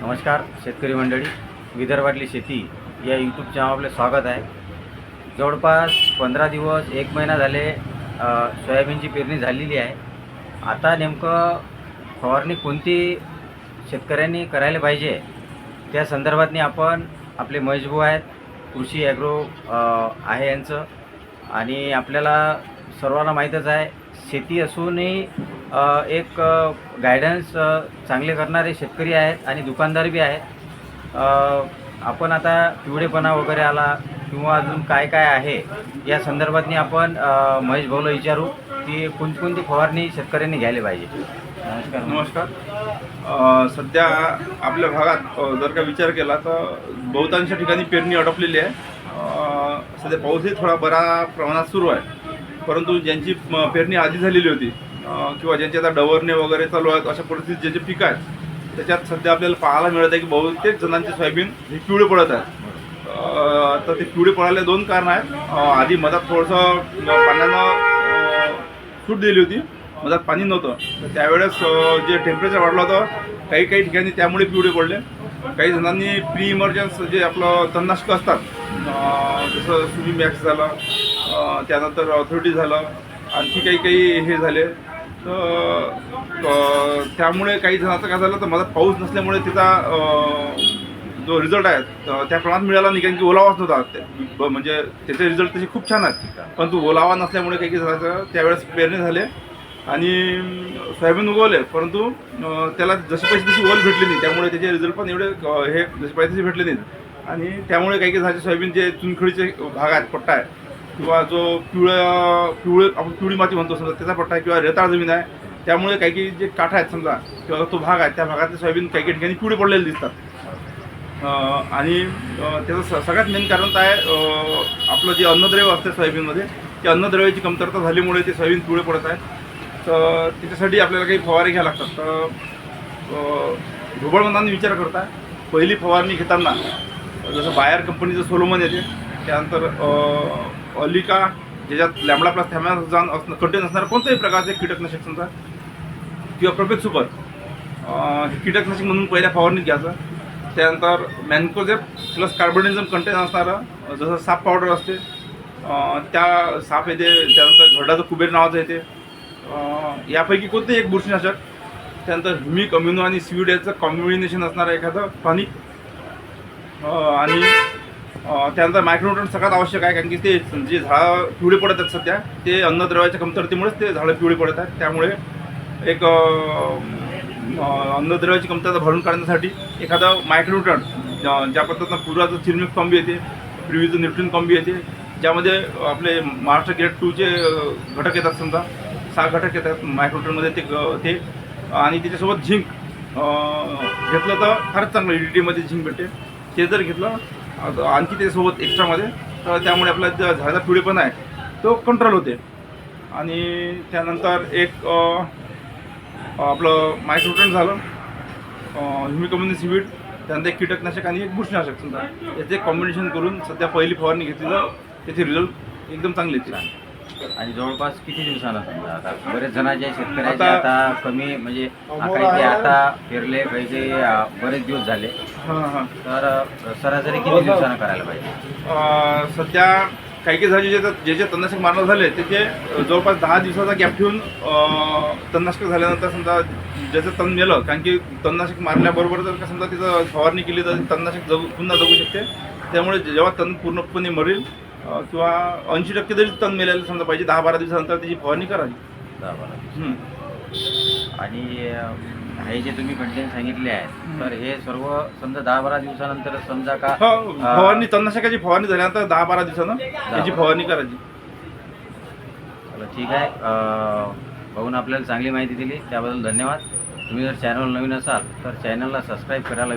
नमस्कार शेतकरी मंडळी, विदर्भातली शेती या यूट्यूब चॅनल आपले स्वागत आहे. जवळपास 15 दिवस 1 महिना झाले सोयाबीनची पेरणी झालेली आहे. आता नेमकं फवारणी कोणती शेतकऱ्यांनी करायला पाहिजे त्या संदर्भातनी आपण आपले महेशभाऊ आहेत, कृषी ॲग्रो आहे यांचं, आणि आपल्याला सर्वांना माहीतच आहे शेती असूनही एक गायडन्स चांगले करणारे शेतकरी आहेत आणि दुकानदार बी आहेत. आपण आता पिवळेपणा वगैरे आला किंवा अजून काय काय आहे या संदर्भातनी आपण महेश भाऊला विचारू की कोणती फवारणी शेतकऱ्यांनी घ्यायला पाहिजे. नमस्कार. सध्या आपल्या भागात जर का विचार केला तर बहुतांश ठिकाणी पेरणी अडकलेली आहे. सध्या पाऊसही थोडा बरा प्रमाणात सुरू आहे, परंतु ज्यांची पेरणी आधी झालेली होती किंवा ज्यांचे आता डवरणे वगैरे चालू आहेत अशा परिस्थितीत ज्याचे पीक आहेत त्याच्यात सध्या आपल्याला पाहायला मिळत आहे की बहुतेक जणांचे सोयाबीन हे पिवळे पडत आहेत. तर ते पिवळे पडायला दोन कारण आहेत. आधी मधात थोडंसं पाण्यानं सूट दिली होती, मधात पाणी नव्हतं, तर त्यावेळेस जे टेम्परेचर वाढलं होतं काही ठिकाणी त्यामुळे पिवळे पडले. काही जणांनी प्री इमर्जन्स जे आपलं तणनाशकं असतात जसं सुमी मॅक्स झालं, त्यानंतर ऑथॉरिटी झालं, आणखी काही हे झाले. तर त्यामुळे काही जणांचं काय झालं तर मधात पाऊस नसल्यामुळे त्याचा जो रिझल्ट आहे त्या प्रमाणात मिळाला नाही, कारण की ओलावाच नव्हता. म्हणजे त्याचे रिझल्ट तसे खूप छान आहेत, परंतु ओलावा नसल्यामुळे काही जणांचं त्यावेळेस पेरणी झाले आणि सोयाबीन उगवले, परंतु त्याला जसे पैसे तशी ओल भेटली नाही, त्यामुळे त्याचे रिझल्ट पण एवढे हे जसे पैसे तसे भेटले नाहीत. आणि त्यामुळे काही जणांचे सोयाबीन जे चुनखडीचे भाग आहेत, पट्टा आहे किंवा जो आपण पिवळी माती म्हणतो समजा त्याचा पट्टा आहे किंवा रेताळ जमीन आहे, त्यामुळे काही जे काठा आहेत समजा किंवा तो भाग आहे त्या भागातले सोयाबीन काही ठिकाणी पिवळे पडलेले दिसतात. आणि त्याचं सगळ्यात मेन कारण काय आपलं जे अन्नद्रव्य असते सोयाबीनमध्ये, त्या अन्नद्रव्याची कमतरता झाल्यामुळे ते सोयाबीन पिवळे पडत आहेत. तर त्याच्यासाठी आपल्याला काही फवारे घ्यावे लागतात. तर ढोबळ मनाने विचार करता पहिली फवारणी घेताना जसं बायर कंपनीचं सोलोमन येते, त्यानंतर अलिका ज्याच्यात लॅम्बडा प्लस थॅमॅझॉन कंटेन असणारं कोणत्याही प्रकारचे कीटकनाशक समजा किंवा प्रोफेक्ट सुपर हे कीटकनाशक म्हणून पहिल्या फवारणीत घ्यायचं. त्यानंतर मॅन्कोझेप प्लस कार्बोनिझम कंटेन असणारं जसं साप पावडर असते त्या साप येते. त्यानंतर घरडाचं कुबेर नावाचं येते. यापैकी कोणतेही एक बुरशीनाशक. त्यानंतर ह्युमिक अम्युनो आणि सीव्हीड याचं कॉम्बिनेशन असणारं एखादं टॉनिक. आणि त्यानंतर मायक्रोन्यूट्रंट सगळ्यात आवश्यक आहे, कारण की ते जे झाडं पिवळे पडत आहेत सध्या ते अन्नद्रव्याच्या कमतरतेमुळेच ते झाडं पिवळे पडत आहेत. त्यामुळे एक अन्नद्रव्याची कमतरता भरून काढण्यासाठी एखादं मायक्रोन्यूट्रंट ज्या पद्धतीनं पूर्वाचं चिरमिक कॉम्बी येते, प्रिव्हीचं न्यूट्रिन कॉम्बी येते, ज्यामध्ये आपले महाराष्ट्र ग्रेड 2चे घटक येतात, समजा 6 घटक येतात मायक्रोन्यूट्रंटमध्ये ते आणि त्याच्यासोबत झिंक घेतलं तर फारच चांगलं. EDTमध्ये झिंक भेटते, ते जर घेतलं आणखी त्याच्यासोबत एक्स्ट्रामध्ये तर त्यामुळे आपला जो झाडाचा पिवळेपणा आहे तो कंट्रोल होते. आणि त्यानंतर एक आपलं मायक्रोन्यूट्रंट झालं, ह्युमिक अम्युनो सीव्हीड, त्यानंतर एक कीटकनाशक आणि एक बुरशीनाशक समजा याचे कॉम्बिनेशन करून सध्या पहिली फवारणी घेतली तर त्याचे रिझल्ट एकदम चांगले येते. आणि जवळपास किती दिवसानं समजा आता बरेच जणांचे शेतकऱ्याचे आता कमी म्हणजे काही आता पेरले, काही बरेच दिवस झाले, तर सरासरी किती दिवसानं करायला पाहिजे? सध्या काही झाले जे तणनाशक मारणं झाले त्याचे जवळपास 10 दिवसाचा गॅप ठेवून तणनाशक झाल्यानंतर समजा ज्याचं तण मेलं, कारण की तणनाशक मारल्याबरोबर जर का समजा तिचं फवारणी केली तर तणनाशक पुन्हा जगू शकते. त्यामुळे जेव्हा तण पूर्णपणे मरेल किंवा 80% तरी तण मेलायला समजा पाहिजे 10-12 दिवसानंतर त्याची फवारणी करावी. 10-12 आणि हे जे तुम्ही कंटेन सांगितले आहेत तर हे सर्व समजा 10-12 दिवसानंतर समजा का फवारणी तणनाशकाची फवारणी झाल्यानंतर 10-12 दिवसानं त्याची फवारणी करायची. ठीक आहे. भाऊन आपल्याला चांगली माहिती दिली त्याबद्दल धन्यवाद. तुम्ही जर चॅनल नवीन असाल तर चॅनलला सबस्क्राईब करायला